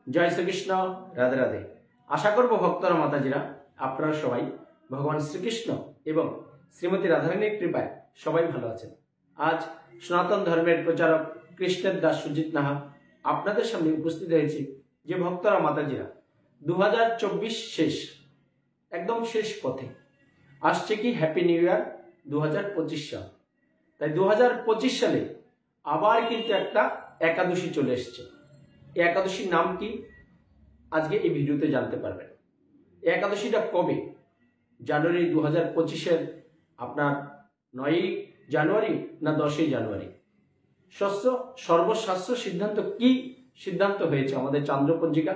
জয় শ্রীকৃষ্ণ। রাধে রাধে। আশা করব ভক্তরা মাতাজিরা আপনারা সবাই ভগবান শ্রীকৃষ্ণ এবং শ্রীমতী রাধারানীর কৃপায় সবাই ভালো আছেন। আজ সনাতন ধর্মের প্রচারক কৃষ্ণের দাস সুজিত নাহা আপনাদের সামনে উপস্থিত হয়েছি। যে ভক্তরা মাতাজিরা 2024 শেষ, একদম শেষ পথে আসছে কি হ্যাপি নিউ ইয়ার 2025 সাল। তাই 2025 সালে আবার কিন্তু একটা একাদশী চলে এসছে। এই একাদশীর নাম কি আজকে এই ভিডিওতে জানতে পারবেন। এই একাদশীটা কবে? জানুয়ারি 2025-এর আপনার 9ই জানুয়ারি না 10ই জানুয়ারি? সর্বশাস্ত্র সিদ্ধান্ত কি সিদ্ধান্ত হয়েছে আমাদের চান্দ্রপঞ্জিকা,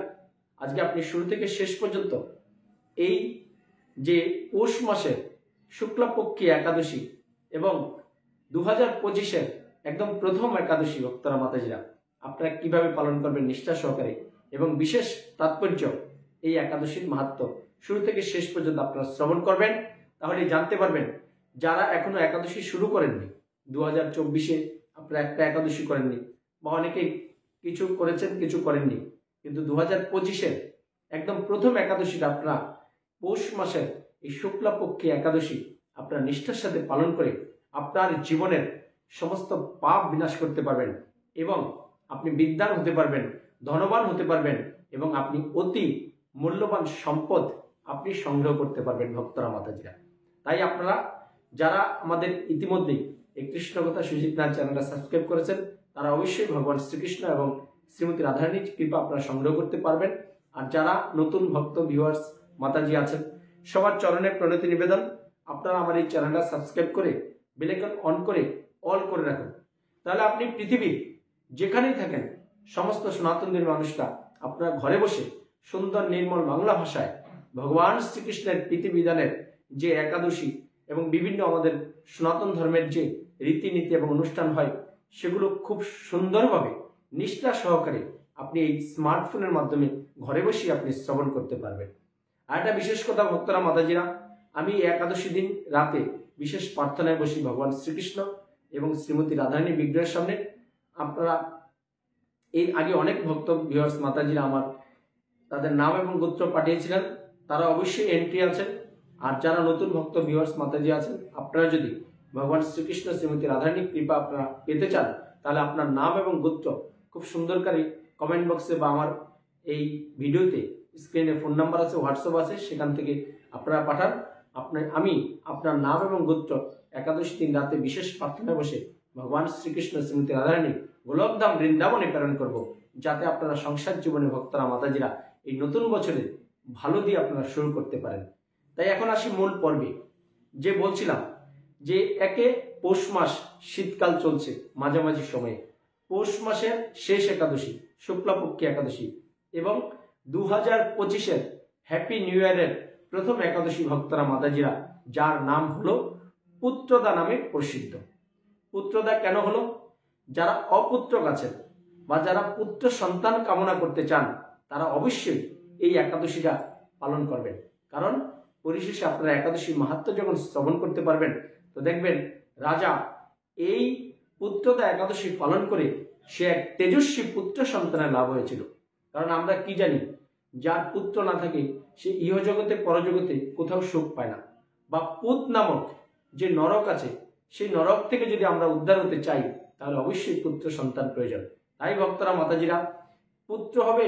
আজকে আপনি শুরু থেকে শেষ পর্যন্ত এই যে পৌষ মাসের শুক্লাপক্ষী একাদশী এবং 2025-এর একদম প্রথম একাদশী ভক্তরা মাতাজিরা আপনারা কিভাবে পালন করবেন নিষ্ঠা সহকারে, এবং বিশেষ তাৎপর্য এই একাদশীর মাহাত্ম্য শুরু থেকে শেষ পর্যন্ত আপনারা শ্রবণ করবেন। তাহলে জানতে পারবেন যারা এখনো একাদশী শুরু করেননি, 2024-এ আপনারা একটা একাদশী করেননি, বা অনেকেই কিছু করেছেন কিছু করেননি, কিন্তু 2025-এর একদম প্রথম একাদশীটা আপনারা পৌষ মাসের এই শুক্লাপক্ষী একাদশী আপনারা নিষ্ঠার সাথে পালন করে আপনার জীবনের সমস্ত পাপ বিনাশ করতে পারবেন এবং আপনি বিদ্যান হতে পারবেন, ধনবান হতে পারবেন এবং আপনি অতি মূল্যবান সম্পদ আপনি সংগ্রহ করতে পারবেন ভক্তরা মাতাজিরা। তাই আপনারা যারা আমাদের ইতিমধ্যেই এই কৃষ্ণকথা সুজিত নাথ চ্যানেলটা সাবস্ক্রাইব করেছেন তারা অবশ্যই ভগবান শ্রীকৃষ্ণ এবং শ্রীমতী রাধারানীর কৃপা আপনারা সংগ্রহ করতে পারবেন। আর যারা নতুন ভক্ত ভিউয়ার্স মাতাজি আছেন সবার চরণে প্রণতি নিবেদন, আপনারা আমার এই চ্যানেলটা সাবস্ক্রাইব করে বেল আইকন অন করে অল করে রাখুন। তাহলে আপনি পৃথিবীর যেখানেই থাকেন সমস্ত সনাতনদের মানুষরা আপনারা ঘরে বসে সুন্দর নির্মল বাংলা ভাষায় ভগবান শ্রীকৃষ্ণের প্রীতিবিধানের যে একাদশী এবং বিভিন্ন আমাদের সনাতন ধর্মের যে রীতিনীতি এবং অনুষ্ঠান হয় সেগুলো খুব সুন্দরভাবে নিষ্ঠা সহকারে আপনি এই স্মার্টফোনের মাধ্যমে ঘরে বসে আপনি শ্রবণ করতে পারবেন। আর একটা বিশেষ কথা ভক্তরা মাতাজিরা, আমি একাদশী দিন রাতে বিশেষ প্রার্থনায় বসি ভগবান শ্রীকৃষ্ণ এবং শ্রীমতী রাধারানী বিগ্রহের সামনে। আপনারা এর আগে অনেক ভক্ত ভিউয়ার্স মাতাজিরা আমার তাদের নাম এবং গোত্র পাঠিয়েছিলেন, তারা অবশ্যই এন্ট্রি আছেন। আর যারা নতুন ভক্ত ভিউয়ার্স মাতাজি আছেন আপনারা যদি ভগবান শ্রীকৃষ্ণ শ্রীমতী রাধারানীর কৃপা আপনারা পেতে চান তাহলে আপনার নাম এবং গোত্র খুব সুন্দর করে কমেন্ট বক্সে বা আমার এই ভিডিওতে স্ক্রিনে ফোন নাম্বার আছে, হোয়াটসঅ্যাপ আছে, সেখান থেকে আপনারা পাঠান। আমি আপনার নাম এবং গোত্র একাদশী দিন রাতে বিশেষ প্রার্থনায় বসে ভগবান শ্রীকৃষ্ণ শ্রীমতী রাধারানী গোলকধাম বৃন্দাবনে প্রেরণ করব, যাতে আপনারা সংসার জীবনে ভক্তরা মাতাজিরা এই নতুন বছরে ভালো দিয়ে আপনারা শুরু করতে পারেন। তাই এখন আসি মূল পর্বে। যে বলছিলাম যে একে পৌষ মাস, শীতকাল চলছে মাঝামাঝি সময়ে, পৌষ মাসের শেষ একাদশী শুক্লাপক্ষী একাদশী এবং 2025-এর হ্যাপি নিউ ইয়ারের প্রথম একাদশী ভক্তরা মাতাজিরা, যার নাম হলো পুত্রদা নামে প্রসিদ্ধ। পুত্রদা কেন হলো? যারা অপুত্রক আছেন বা যারা পুত্র সন্তান কামনা করতে চান তারা অবশ্যই এই একাদশীটা পালন করবেন। কারণ পরিশেষে আপনারা একাদশী মাহাত্ম্য যখন শ্রবণ করতে পারবেন তো দেখবেন রাজা এই পুত্রদা একাদশী পালন করে সে এক তেজস্বী পুত্র সন্তানের লাভ হয়েছিল। কারণ আমরা কি জানি, যার পুত্র না থাকে সে ইহজগতে পরজগতে কোথাও সুখ পায় না, বা পুত নামক যে নরক আছে সেই নরক থেকে যদি আমরা উদ্ধার হতে চাই তাহলে অবশ্যই পুত্র সন্তান প্রয়োজন। তাই ভক্তরা মাতাজিরা, পুত্র হবে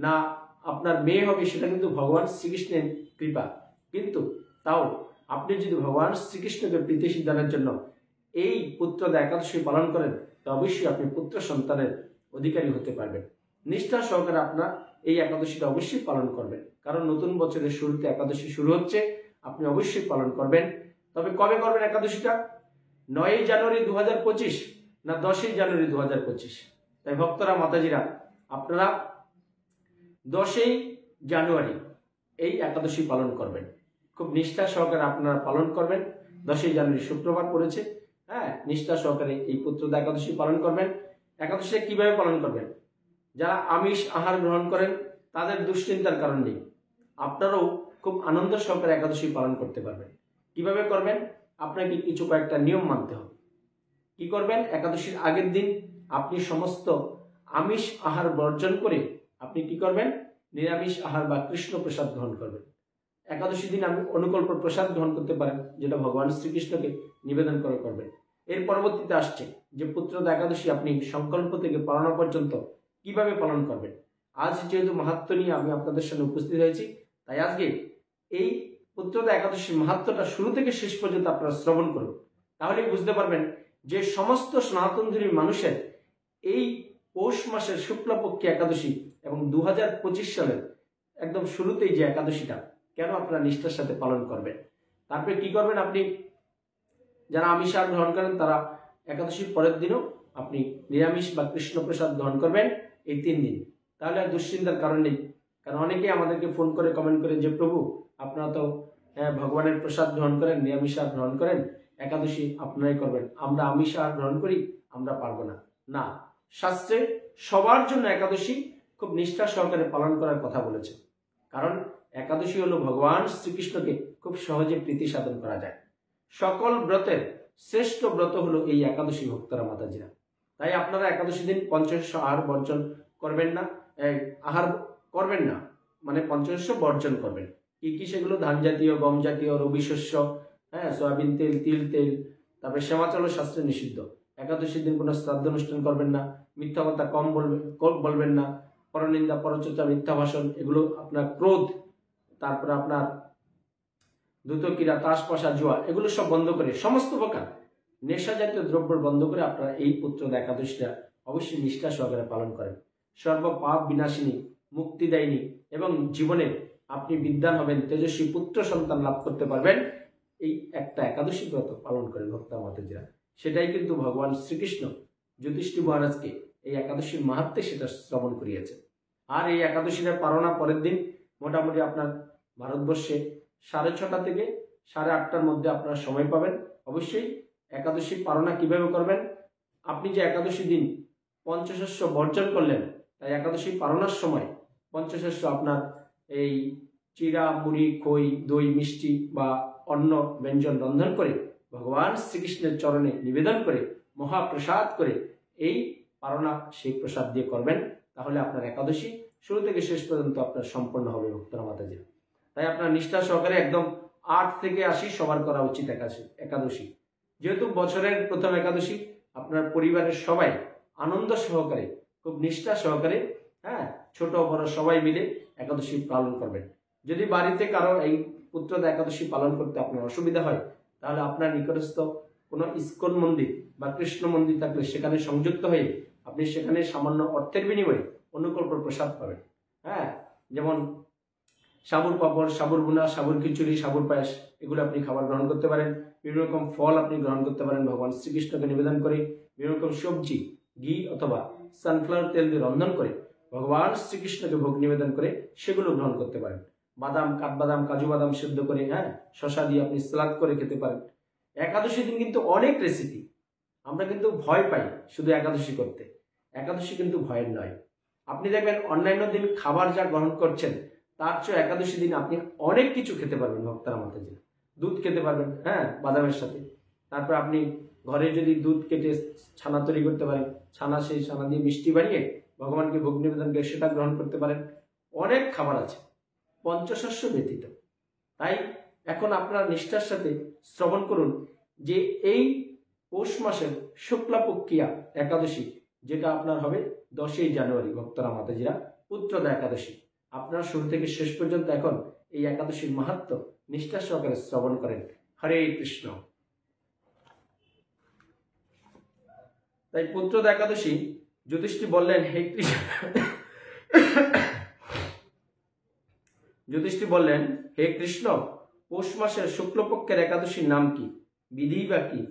না আপনার মেয়ে হবে সেটা কিন্তু ভগবান শ্রীকৃষ্ণের কৃপা, কিন্তু তাও আপনি যদি ভগবান শ্রীকৃষ্ণকে প্রীতি সিদ্ধানের জন্য এই পুত্রদা একাদশী পালন করেন তো অবশ্যই আপনি পুত্র সন্তানের অধিকারী হতে পারবেন। নিষ্ঠা সহকারে আপনার এই একাদশীটা অবশ্যই পালন করবেন, কারণ নতুন বছরের শুরুতে একাদশী শুরু হচ্ছে, আপনি অবশ্যই পালন করবেন। তবে কবে করবেন একাদশীটা? 9ই জানুয়ারি 2025 না 10ই জানুয়ারি 2025? তাই ভক্তরা মাতাজিরা আপনারা 10ই জানুয়ারি এই একাদশী পালন করবেন, খুব নিষ্ঠা সহকারে আপনারা পালন করবেন। 10ই জানুয়ারি শুক্রবার পড়েছে, নিষ্ঠা সহকারে এই পুত্রদা একাদশী পালন করবেন। একাদশী কিভাবে পালন করবেন? যারা আমিষ আহার গ্রহণ করেন তাদের দুশ্চিন্তার কারণ নেই, আপনারাও খুব আনন্দ সহকারে একাদশী পালন করতে পারবেন। কিভাবে করবেন? আপনাকে কিছু কয়েকটা নিয়ম মানতে হবে। কি করবেন? একাদশীর আগের দিন আপনি সমস্ত আমিষ আহার বর্জন করে আপনি কি করবেন? নিরামিষ আহার বা কৃষ্ণ প্রসাদ গ্রহণ করবেন। একাদশী দিন আপনি অনুকল্প প্রসাদ গ্রহণ করতে পারেন, যেটা ভগবান শ্রীকৃষ্ণকে নিবেদন করে করবেন। এর পরবর্তীতে আসছে যে পুত্রদা একাদশী আপনি সংকল্প থেকে পালন পর্যন্ত কিভাবে পালন করবেন। আজ যেহেতু মাহাত্ম্য নিয়ে আমি আপনাদের সামনে উপস্থিত হয়েছি, তাই আজকে এই পুত্রদা একাদশীর মাহাত্ম্যটা শুরু থেকে শেষ পর্যন্ত আপনারা শ্রবণ করুন। তাহলেই বুঝতে পারবেন যে সমস্ত সনাতনধর্মী মানুষের এই পৌষ মাসের শুক্লপক্ষী একাদশী এবং 2025 সালের একদম শুরুতেই যে একাদশীটা কেন আপনারা নিষ্ঠার সাথে পালন করবেন। তারপরে কি করবেন? আপনি যারা আমিষ আহার গ্রহণ করেন তারা একাদশীর পরের দিনও আপনি নিরামিষ বা কৃষ্ণ প্রসাদ গ্রহণ করবেন এই 3 দিন। তাহলে আর দুশ্চিন্তার কারণ নেই। কারণ অনেকেই আমাদেরকে ফোন করে কমেন্ট করে যে প্রভু আপনারা তো ভগবানের প্রসাদ গ্রহণ করেন, নিরামিষ আহার গ্রহণ করেন, একাদশী আপনারাই করবেন, আমরা আমিষ আহার গ্রহণ করি, আমরা পারবো না। না, শাস্ত্রে সবার জন্য একাদশী খুব নিষ্ঠা সহকারে পালন করার কথা বলেছে। কারণ একাদশী হলো ভগবান শ্রীকৃষ্ণকে খুব সহজে প্রীতি সাধন করা যায়। সকল ব্রতের শ্রেষ্ঠ ব্রত হলো এই একাদশী ভক্তরা মাতাজিরা। তাই আপনারা একাদশী দিন পঞ্চশস্য আহার বর্জন করবেন না, আহার করবেন না, মানে পঞ্চশস্য বর্জন করবেন। কি কি সেগুলো? ধান জাতীয়, গম জাতীয়, রবি শস্য, সয়াবিন তেল, তিল তেল, তারপরে শ্যামাচল শাস্ত্রে নিষিদ্ধ। একাদশীর দিন কোনো শ্রাদ্ধ অনুষ্ঠান করবেন না, মিথ্যা কথা কম বলবেন না, পরনিন্দা, পরচর্চা, মিথ্যা ভাষণ, এগুলো আপনার ক্রোধ, তারপরে আপনার দ্রুতক্রীড়া, তাস পশা, জুয়া, এগুলো সব বন্ধ করে, সমস্ত প্রকার নেশা জাতীয় দ্রব্য বন্ধ করে আপনারা এই পুত্রদা একাদশীটা অবশ্যই নিষ্ঠা সহকারে পালন করেন। সর্ব পাপ বিনাশিনী, মুক্তিদায়িনী এবং জীবনে আপনি বিদ্যান হবেন, তেজস্বী পুত্র সন্তান লাভ করতে পারবেন এই একটা একাদশী ব্রত পালন করেন ভক্ত মাতাজিরা। সেটাই কিন্তু ভগবান শ্রীকৃষ্ণ যুধিষ্ঠির মহারাজকে এই একাদশীর মাহাত্ম্যে সেটা শ্রবণ করিয়েছে। আর এই একাদশীর পালনা পরের দিন মোটামুটি আপনার ভারতবর্ষে 6:30 থেকে 8:30টার মধ্যে আপনারা সময় পাবেন। অবশ্যই একাদশী পালনা কিভাবে করবেন? আপনি যে একাদশী দিন পঞ্চশস্য বর্জন করলেন, তাই একাদশী পালনার সময় পঞ্চশস্য আপনার এই চিরা, মুড়ি, খই, দই, মিষ্টি বা অন্ন ব্যঞ্জন রন্ধন করে ভগবান শ্রীকৃষ্ণের চরণে নিবেদন করে মহাপ্রসাদ করে এই পালনা সেই প্রসাদ দিয়ে করবেন। তাহলে আপনার একাদশী শুরু থেকে শেষ পর্যন্ত আপনার সম্পন্ন হবে ভক্তরা মাতাজি। তাই আপনার নিষ্ঠা সহকারে একদম 8 থেকে 80 সবার করা উচিত একাদশী। যেহেতু বছরের প্রথম একাদশী, আপনার পরিবারের সবাই আনন্দ সহকারে খুব নিষ্ঠা সহকারে ছোট বড় সবাই মিলে একাদশী পালন করবেন। যদি বাড়িতে কারো এই পুত্রদা একাদশী পালন করতে আপনার অসুবিধা হয়, তাহলে আপনার নিকটস্থ কোনো ইস্কন মন্দির বা কৃষ্ণ মন্দির থাকলে সেখানে সংযুক্ত হয়ে আপনি সেখানে সামান্য অর্থের বিনিময়ে অনুকল্প প্রসাদ পাবেন। যেমন সাবুর পাপড়, সাবুর বুনা, সাবুর খিচুড়ি, সাবুর পায়েস, এগুলো আপনি খাবার গ্রহণ করতে পারেন। বিভিন্ন রকম ফল আপনি গ্রহণ করতে পারেন ভগবান শ্রীকৃষ্ণকে নিবেদন করে। বিভিন্ন রকম সবজি, ঘি অথবা সানফ্লাওয়ার তেল দিয়ে রন্ধন করে ভগবান শ্রীকৃষ্ণকে ভোগ নিবেদন করে সেগুলো গ্রহণ করতে পারেন। বাদাম, কাঠবাদাম, কাজু বাদাম সেদ্ধ করে শশা দিয়ে আপনি সালাদ করে খেতে পারেন। একাদশী দিন কিন্তু অনেক রেসিপি। আমরা কিন্তু ভয় পাই শুধু একাদশী করতে। একাদশী কিন্তু ভয়ের নয়। আপনি দেখবেন অন্যান্য দিন খাবার যা গ্রহণ করছেন তার চেয়ে একাদশী দিন আপনি অনেক কিছু খেতে পারবেন ভক্তারা মাতাজি। দুধ খেতে পারবেন বাদামের সাথে। তারপর আপনি ঘরে যদি দুধ কেটে ছানা তৈরি করতে পারেন, সেই ছানা দিয়ে মিষ্টি বানিয়ে ভগবানকে ভোগ নিবেদন করে সেটা গ্রহণ করতে পারেন। অনেক খাবার আছে পঞ্চশস্য ব্যতীত। তাই এখন আপনারা নিষ্ঠার সাথে শ্রবণ করুন যে এই পৌষ মাসের শুক্লাপক্ষিয়া একাদশী, যেটা আপনার হবে 10ই জানুয়ারি ভক্তরা মাতাজিরা, পুত্রদা একাদশী। আপনারা শুরু থেকে শেষ পর্যন্ত এখন এই একাদশীর মাহাত্ম্য নিষ্ঠা সহকারে শ্রবণ করেন। হরে কৃষ্ণ। তাই পুত্রদা একাদশী যুধিষ্ঠির বললেন, হে কৃষ্ণ, যুধিষ্ঠির বললেন, হে কৃষ্ণ, পৌষ মাসের শুক্লপক্ষের একাদশীর নাম কি, বিধি বা কি,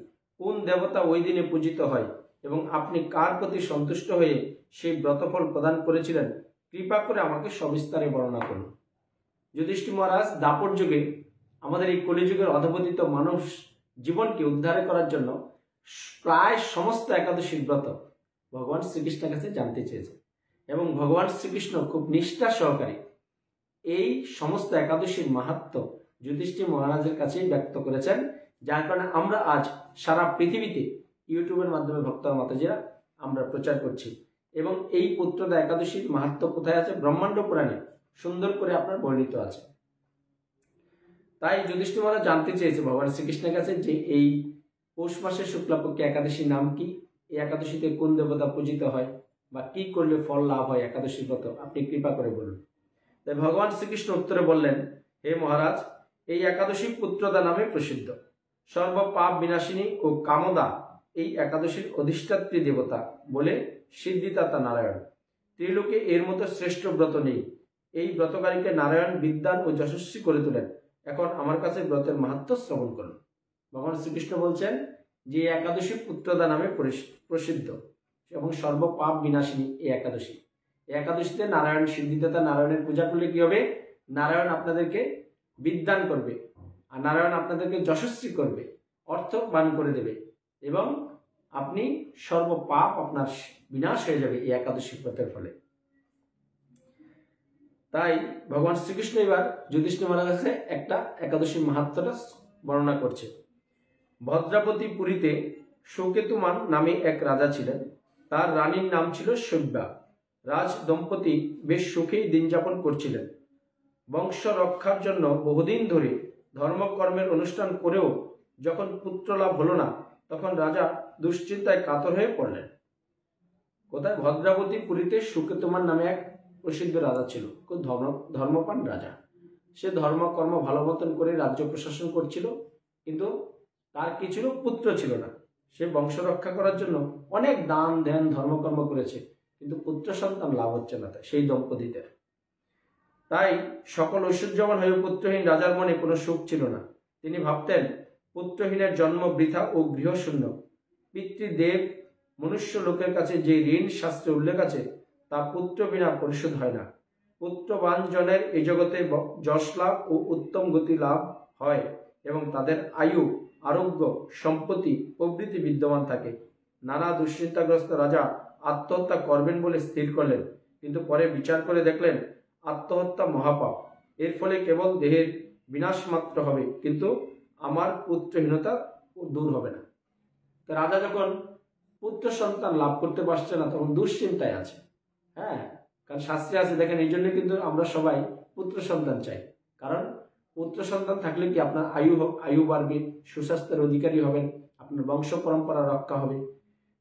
কোন দেবতা ওই দিনে পূজিত হয় এবং আপনি কার প্রতি সন্তুষ্ট হয়ে সেই ব্রতফল প্রদান করেছিলেন, কৃপা করে আমাকে সবিস্তারে বর্ণনা করুন। যুধিষ্ঠির মহারাজ দাপর যুগে আমাদের এই কলিযুগের অধপতিত মানুষ জীবনকে উদ্ধার করার জন্য প্রায় সমস্ত একাদশীর ব্রত ভগবান শ্রীকৃষ্ণের কাছে জানতে চেয়েছে এবং ভগবান শ্রীকৃষ্ণ খুব নিষ্ঠা সহকারে এই সমস্ত একাদশীর মাহাত্ম্য যুধিষ্ঠির মহারাজের কাছেই ব্যক্ত করেছেন। যার কারণে আমরা আজ সারা পৃথিবীতে ইউটিউবের মাধ্যমে ভক্ত মাতাজিরা আমরা প্রচার করছি এবং এই পুত্রদা একাদশীর মাহাত্ম্য কোথায় আছে? ব্রহ্মাণ্ড পুরাণে সুন্দর করে আপনার বর্ণিত আছে। তাই যুধিষ্ঠির মহারাজ জানতে চেয়েছে ভগবান শ্রীকৃষ্ণের কাছে যে এই পৌষ মাসের শুক্লাপক্ষে একাদশীর নাম কি, এই একাদশীতে কোন দেবতা পূজিত হয়, বা কি করলে ফল লাভ হয় একাদশীর ব্রত, আপনি কৃপা করে বলুন। তাই ভগবান শ্রীকৃষ্ণ উত্তরে বললেন, হে মহারাজ, এই একাদশী পুত্রদা নামে প্রসিদ্ধ। সর্ব পাপ বিনাশিনী ও কামদা এই একাদশীর অধিষ্ঠাত্রী দেবতা বলে সিদ্ধিদাতা নারায়ণ। ত্রিলোকে এর মতো শ্রেষ্ঠ ব্রত নেই। এই ব্রতকারীকে নারায়ণ বিদ্বান ও যশস্বী করে তোলেন। এখন আমার কাছে ব্রতের মাহাত্ম্য শ্রবণ করুন। ভগবান শ্রীকৃষ্ণ বলছেন যে একাদশী পুত্রদা নামে প্রসিদ্ধ এবং সর্ব পাপ বিনাশিনী এই একাদশী। এই একাদশীতে নারায়ণ সিদ্ধিদাতা নারায়ণের পূজা করলে কি হবে? নারায়ণ আপনাদেরকে বিদ্বান করবে, আর নারায়ণ আপনাদেরকে যশস্বী করবে, অর্থবান করে দেবে, এবং আপনি সর্ব পাপ আপনার বিনাশ হয়ে যাবে এই একাদশী ব্রতের ফলে। তাই ভগবান শ্রীকৃষ্ণ এবার যুধিষ্ঠির মহারাজের কাছে একটা একাদশীর মাহাত্ম্যটা বর্ণনা করছে। ভদ্রাবতী পুরীতে সুকেতুমান নামে এক রাজা ছিলেন। তার রানীর নাম ছিল শৈব্যা। রাজ দম্পতি বেশ সুখেই দিন যাপন করছিলেন। বংশ রক্ষার জন্য বহুদিন ধরে ধর্মকর্মের অনুষ্ঠান করেও যখন পুত্র লাভ হলো না, তখন রাজা দুশ্চিন্তায় কাতর হয়ে পড়লেন। কোথায়? ভদ্রাবতী পুরীতে সুকেতুমান নামে এক প্রসিদ্ধ রাজা ছিল, খুব ধর্মপান রাজা। সে ধর্মকর্ম ভালো মতন করে রাজ্য প্রশাসন করছিল, কিন্তু তার কি ছিল? পুত্র ছিল না। সে বংশ রক্ষা করার জন্য অনেক দান ধ্যান ধর্মকর্ম করেছে, কিন্তু পুত্র সন্তান লাভ হচ্ছে না সেই দম্পতিদের। তাই সকল ঐশ্বর্যবান হয়ে পুত্রহীন রাজার মনে কোনো সুখ ছিল না। তিনি ভাবতেন, পুত্রহীনের জন্ম বৃথা ও গৃহশূন্য। পিতৃদেব মনুষ্য লোকের কাছে যে ঋণ শাস্ত্রে উল্লেখ আছে, তা পুত্র বিনা পরিশোধ হয় না। পুত্রবান জনের এই জগতে যশ লাভ ও উত্তম গতি লাভ হয় এবং তাদের আয়ু, আরোগ্য, সম্পত্তি প্রভৃতি বিদ্যমান থাকে। নানা দুশ্চিন্তাগ্রস্ত রাজা আত্মহত্যা করবেন বলে স্থির করলেন, কিন্তু পরে বিচার করে দেখলেন আত্মহত্যা মহাপাপ। এর ফলে কেবল দেহের বিনাশ মাত্র হবে, কিন্তু আমার পুত্রহীনতা দূর হবে না। তো রাজা যখন পুত্র সন্তান লাভ করতে পারছে না, তখন দুশ্চিন্তায় আছে। হ্যাঁ, কারণ শাস্ত্রে আছে, দেখেন, এই জন্য কিন্তু আমরা সবাই পুত্র সন্তান চাই। কারণ পুত্র সন্তান থাকলে কি আপনার আয়ু বাড়বে, সুস্বাস্থ্যের অধিকারী হবেন, আপনার বংশ পরম্পরা রক্ষা হবে।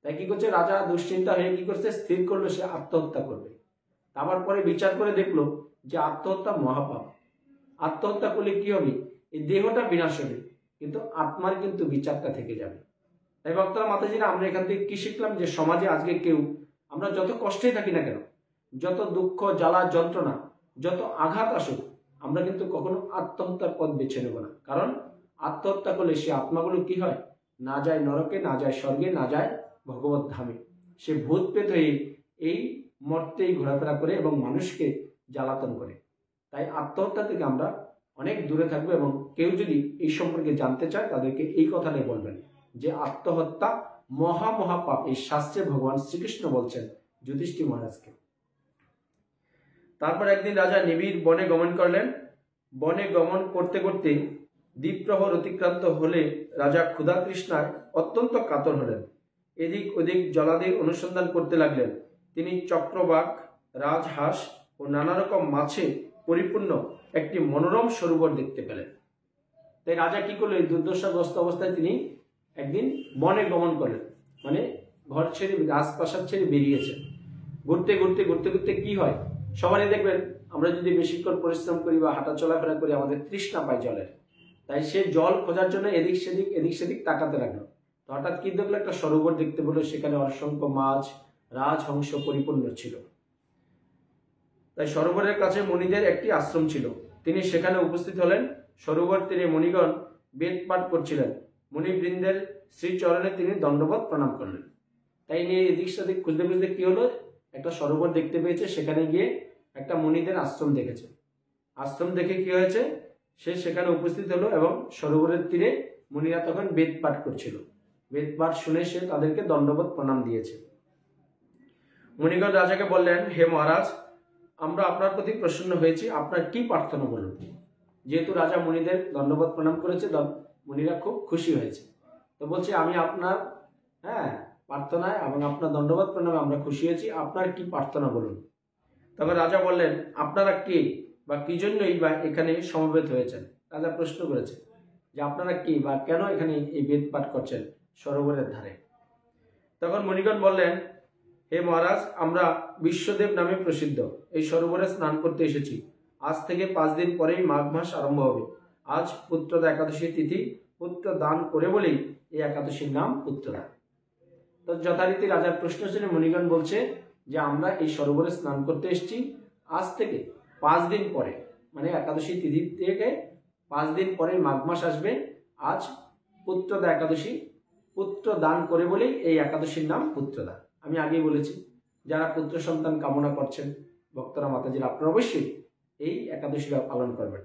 তাই কি করছে রাজা? দুশ্চিন্তা হয়ে কি করছে? স্থির করলো সে আত্মহত্যা করবে। আবার পরে বিচার করে দেখলো যে আত্মহত্যা মহাপাপ। আত্মহত্যা করলে কি হবে? এই দেহটা বিনাশ হবে, কিন্তু আত্মার কিন্তু বিচারটা থেকে যাবে। তাই ভক্তরা, মাতাজিরা, আমরা এখান থেকে কি শিখলাম? যে সমাজে আজকে আমরা যত কষ্টেই থাকি না কেন, যত দুঃখ জ্বালা যন্ত্রণা, যত আঘাত আসুক, আমরা কিন্তু কখনো আত্মহত্যার পথ বেছে নেব না। কারণ আত্মহত্যা করলে সে আত্মাগুলো কি হয়? না যায় নরকে, না যায় স্বর্গে, না যায় ভগবত ধামে। সে ভূত প্রেত হয়ে এই মর্তেই ঘোরাফেরা করে এবং মানুষকে জ্বালাতন করে। তাই আত্মহত্যা থেকে আমরা অনেক দূরে থাকবো, এবং কেউ যদি এই সম্পর্কে জানতে চায় তাদেরকে এই কথাটাই বলবেন যে আত্মহত্যা মহাপাপ। এই শাস্ত্রে ভগবান শ্রীকৃষ্ণ বলছেন যুধিষ্ঠির মহারাজকে। তারপর একদিন রাজা নিবিড় বনে গমন করলেন। বনে গমন করতে করতে দ্বীপ্রহর অতিক্রান্ত হলে রাজা ক্ষুধা তৃষ্ণায় অত্যন্ত কাতর হলেন। এদিক ওদিক জলাদির অনুসন্ধান করতে লাগলেন। তিনি চক্রবাক, রাজহাঁস ও নানা রকম মাছে পরিপূর্ণ একটি মনোরম সরোবর দেখতে পেলেন। তাই রাজা কি করলেন? দুর্দশাগ্রস্ত অবস্থায় তিনি একদিন বনে গমন করলেন, মানে ঘর ছেড়ে, রাজপ্রাসাদ ছেড়ে বেরিয়েছেন। ঘুরতে ঘুরতে ঘুরতে ঘুরতে কি হয়, সবারই দেখবেন আমরা যদি বেশিক্ষণ পরিশ্রম করি বা হাঁটা চলাফেরা করি, আমাদের তৃষ্ণা পায় জলের। তাই সে জল খোঁজার জন্য এদিক সেদিক তাকাতে লাগলো। তো হঠাৎ কি দেখলো? একটা সরোবর দেখতে পেলো, সেখানে অসংখ্য মাছ, রাজহংস পরিপূর্ণ ছিল। তাই সরোবরের কাছে মুনিদের একটি আশ্রম ছিল। তিনি সেখানে উপস্থিত হলেন। সরোবর তীরে মুনিগণ বেদ পাঠ করছিলেন। মুনিবৃন্দের শ্রীচরণে তিনি দণ্ডবত প্রণাম করলেন। তাই নিয়ে এদিক সেদিক খুঁজতে খুঁজতে কি হলো? একটা সরোবর দেখতে পেয়েছে, সেখানে গিয়ে একটা মুনিদের আশ্রম দেখেছে। আশ্রম দেখে কি হয়েছে? সে সেখানে উপস্থিত হলো এবং সরোবরের তীরে মুনিরা তখন বেদ পাঠ করছিল। বেদ পাঠ শুনে সে তাদেরকে দণ্ডবত প্রণাম দিয়েছে। মুনিগণ রাজাকে বললেন, হে মহারাজ, আমরা আপনার প্রতি প্রসন্ন হয়েছি, আপনার কি প্রার্থনা বলুন। যেহেতু রাজা মুনিদের দণ্ডবত প্রণাম করেছে, মুনিরা খুব খুশি হয়েছে। তো বলছে, আমি আপনার প্রার্থনায় এবং আপনার দণ্ডবাদ প্রণামে আমরা খুশি হয়েছি। আপনার কি প্রার্থনা বলুন। তখন রাজা বললেন, আপনারা কে বা কি জন্যই বা এখানে সমবেত হয়েছেন? রাজা প্রশ্ন করেছে যে আপনারা কি বা কেন এখানে এই বেদ পাঠ করছেন সরোবরের ধারে? তখন মুনিগণ বললেন, হে মহারাজ, আমরা বিশ্বদেব নামে প্রসিদ্ধ এই সরোবরে স্নান করতে এসেছি। আজ থেকে 5 দিন পরেই মাঘ মাস আরম্ভ হবে। আজ পুত্রদা একাদশী তিথি, পুত্র দান করে বলেই এই একাদশীর নাম পুত্রদা। তো যথারীতি রাজার প্রশ্ন শুনে মুনিগণ বলছে যে আমরা এই সরোবরে স্নান করতে এসেছি আজ থেকে 5 দিন পরে, মানে একাদশী তিথি থেকে 5 দিন পরে মাঘ মাস আসবে। আজ পুত্রদা একাদশী, পুত্র দান করে বলেই এই একাদশীর নাম পুত্রদা। আমি আগেই বলেছি, যারা পুত্র সন্তান কামনা করছেন ভক্তরা মাতাজিরা, আপনারা অবশ্যই এই একাদশীরা পালন করবেন।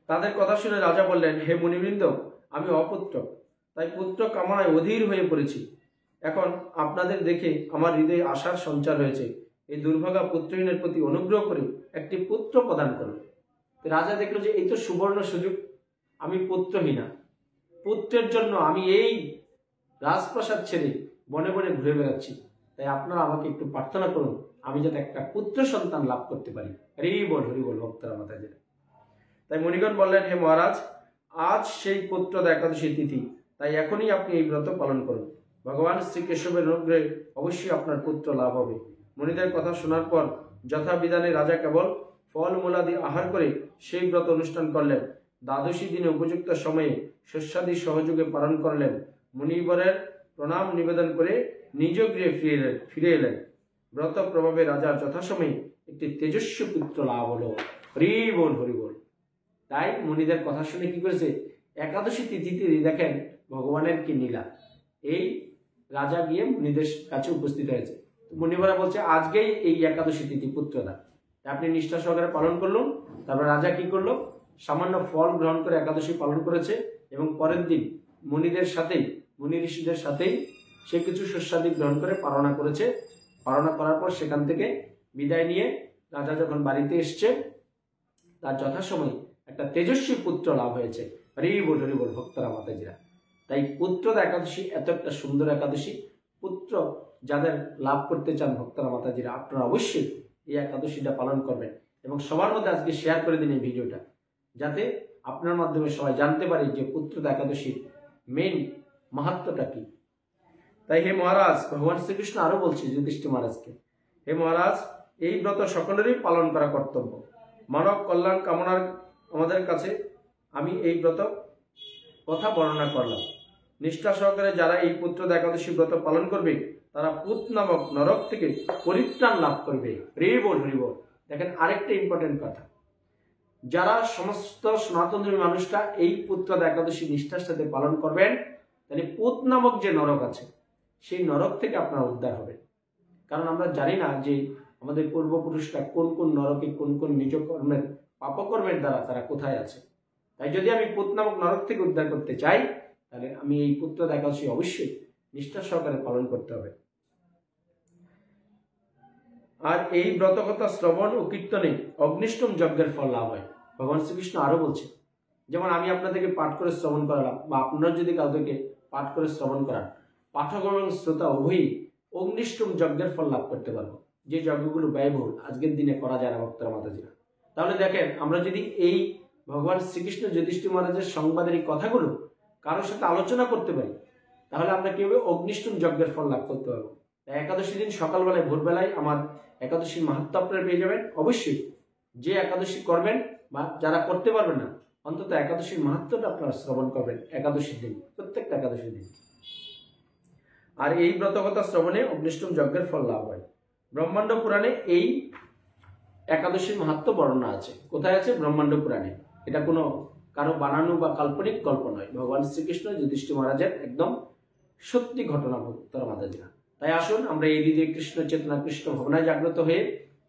তাদের কথা শুনে রাজা বললেন, হে মুনিবৃন্দ, আমি অপুত্র, তাই পুত্র কামনায় অধীর হয়ে পড়েছি। এখন আপনাদের দেখে আমার হৃদয়ে আশার সঞ্চার হয়েছে। এই দুর্ভাগা পুত্রহীনের প্রতি অনুগ্রহ করে একটি পুত্র প্রদান করুন। রাজা দেখলো যে এই তো সুবর্ণ সুযোগ, আমি পুত্রহীনা, পুত্রের জন্য আমি এই রাজপ্রাসাদ ছেড়ে বনে বনে ঘুরে বেড়াচ্ছি। তাই আপনারা আমাকে একটু প্রার্থনা করুন, আমি যাতে একটা পুত্র সন্তান লাভ করতে পারি। হরি বল ভক্তরা মাতাজিরা। তাই মুনিগণ বললেন, হে মহারাজ, আজ সেই পুত্রদা একাদশী তিথি, তাই এখনই আপনি এই ব্রত পালন করুন। ভগবান শ্রীকেশবের অনুগ্রহে অবশ্যই আপনার পুত্র লাভ হবে। মুনিদের কথা শোনার পর যথাবিধানে রাজা কেবল ফল মূলাদি আহার করে সেই ব্রত অনুষ্ঠান করলেন। দ্বাদশী দিনে উপযুক্ত সময়ে শস্যাদি সহযোগে পালন করলেন। মুনিবরের প্রণাম নিবেদন করে নিজ গৃহে ফিরে এলেন। ব্রত প্রভাবে রাজার যথাসময়ে একটি তেজস্বী পুত্র লাভ হলো। হরি বল। তাই মুনিদের কথা শুনে কি করেছে, একাদশী তিথিতে দেখেন ভগবানের কি লীলা। এই রাজা গিয়ে মুনিদের কাছে উপস্থিত হয়েছে। মুনিবরা বলছে আজকেই এই একাদশী তিথি পুত্রদা, আপনি নিষ্ঠা সহকারে পালন করলেন। তারপর রাজা কি করলো, সামান্য ফল গ্রহণ করে একাদশী পালন করেছে এবং পরের দিন মুনিদের সাথেই, মুনি ঋষিদের সাথেই সে কিছু শস্যাদি গ্রহণ করে পালনা করেছে। পালনা করার পর সেখান থেকে বিদায় নিয়ে রাজা যখন বাড়িতে এসছে, তার যথাসময় একটা তেজস্বী পুত্র লাভ হয়েছে। হরি বল ভক্তরা মাতাজিরা। তাই পুত্রদা একাদশী এত একটা সুন্দর একাদশী। পুত্র যাদের লাভ করতে চান ভক্তরা মাতাজিরা, আপনারা অবশ্যই এই একাদশীটা পালন করবেন এবং সবার মধ্যে আজকে শেয়ার করে দিন এই ভিডিওটা, যাতে আপনার মাধ্যমে সবাই জানতে পারে যে পুত্রদা একাদশীর মেন মাহাত্ম্যটা কি। তাই হে মহারাজ, ভগবান শ্রীকৃষ্ণ আরো বলছে যুধিষ্ঠির মহারাজকে, হে মহারাজ, এই ব্রত সকলেরই পালন করা কর্তব্য। মানব কল্যাণ কামনার আমাদের কাছে আমি এই ব্রত কথা বর্ণনা করলাম। নিষ্ঠা সহকারে যারা এই পুত্রদা একাদশী ব্রত পালন করবে, তারা পুত নামক নরক থেকে পরিত্রাণ লাভ করবে। হরি বল। দেখেন আরেকটা ইম্পর্টেন্ট কথা, যারা সমস্ত সনাতনী মানুষটা এই পুত্রদা একাদশী নিষ্ঠার সাথে পালন করবেন, তাহলে পুত নামক যে নরক আছে সেই নরক থেকে আপনারা উদ্ধার হবেন। কারণ আমরা জানি না যে আমাদের পূর্বপুরুষরা কোন কোন নরকে কোন কোন নিজ কর্মের পাপকর্মের দ্বারা তারা কোথায় আছে। তাই যদি আমি পুত নামক নরক থেকে উদ্ধার করতে চাই, তাহলে আমি এই পুত্রদা একাদশী অবশ্যই নিষ্ঠা সহকারে পালন করতে হবে। আর এই ব্রতকথা শ্রবণ ও কীর্তনে অগ্নিষ্টম যজ্ঞের ফল লাভ হয়। ভগবান শ্রীকৃষ্ণ আরো বলছে, যেমন আমি আপনাদেরকে পাঠ করে শ্রবণ করালাম, বা আপনারা যদি কাউকে পাঠ করে শ্রবণ করান, পাঠক এবং শ্রোতা উভয়ই অগ্নিষ্টম যজ্ঞের ফল লাভ করতে পারবো, যে যজ্ঞগুলো ব্যয়বহুল আজকের দিনে করা যায় না ভক্তরা মাতাজিরা। তাহলে দেখেন, আমরা যদি এই ভগবান শ্রীকৃষ্ণ যুধিষ্ঠির মহারাজের সংবাদের এই কথাগুলো কারোর সাথে আলোচনা করতে পারি, তাহলে আমরা কিভাবে অগ্নিষ্টম যজ্ঞের ফল লাভ করতে পারবো। তাই একাদশী দিন সকালবেলায় ভোরবেলায় আমার একাদশীর মাহাত্ম্য আপনারা পেয়ে যাবেন। অবশ্যই যে একাদশী করবেন বা যারা করতে পারবেন না, অন্তত একাদশীর মাহাত্ম্যটা আপনারা শ্রবণ করবেন একাদশীর দিন, প্রত্যেকটা একাদশীর দিন। আর এই ব্রতকথা শ্রবণে অগ্নিষ্টম যজ্ঞের ফল লাভ হয়। ব্রহ্মাণ্ড পুরাণে এই একাদশীর মাহাত্ম্য বর্ণনা আছে। কোথায় আছে? ব্রহ্মাণ্ড পুরাণে। এটা কোনো কারো বানানো বা কাল্পনিক গল্প নয়, ভগবান শ্রীকৃষ্ণ যুধিষ্ঠির মহারাজের একদম সত্যি ঘটনা ভক্তরা মাতাজিরা। তাই আসুন আমরা এই হৃদয়ে কৃষ্ণ চেতনা, কৃষ্ণ ভাবনায় জাগ্রত হয়ে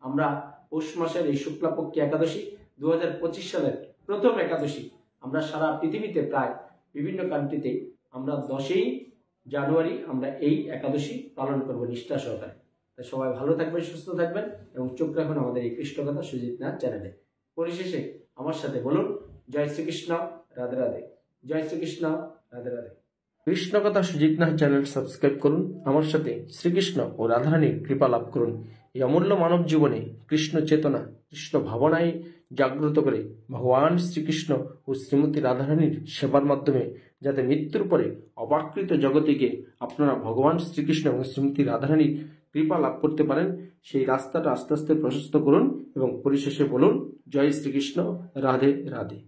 আমরা পৌষ মাসের এই শুক্লাপক্ষী একাদশী 2025 সালের প্রথম একাদশী আমরা সারা পৃথিবীতে প্রায় বিভিন্ন কান্ট্রিতে আমরা 10ই জানুয়ারি আমরা এই একাদশী পালন করব নিষ্ঠা সহকারে। তাই সবাই ভালো থাকবেন, সুস্থ থাকবেন এবং চোখ রাখুন আমাদের এই কৃষ্ণকথা সুজিত নাথ চ্যানেলে। পরিশেষে আমার সাথে বলুন, জয় শ্রীকৃষ্ণ, রাধে রাধে। জয় শ্রীকৃষ্ণ, রাধে রাধে। কৃষ্ণকথা সুজিত নাথ চ্যানেল সাবস্ক্রাইব করুন। আমার সাথে শ্রীকৃষ্ণ ও রাধারানীর কৃপা লাভ করুন। এই অমূল্য মানব জীবনে কৃষ্ণ চেতনা, কৃষ্ণ ভাবনায় জাগ্রত করে ভগবান শ্রীকৃষ্ণ ও শ্রীমতী রাধারানীর সেবার মাধ্যমে যাতে মৃত্যুর পরে অপাকৃত জগতে গিয়ে আপনারা ভগবান শ্রীকৃষ্ণ এবং শ্রীমতী রাধারানীর কৃপা লাভ করতে পারেন, সেই রাস্তাটা আস্তে আস্তে প্রশস্ত করুন এবং পরিশেষে বলুন, জয় শ্রীকৃষ্ণ, রাধে রাধে।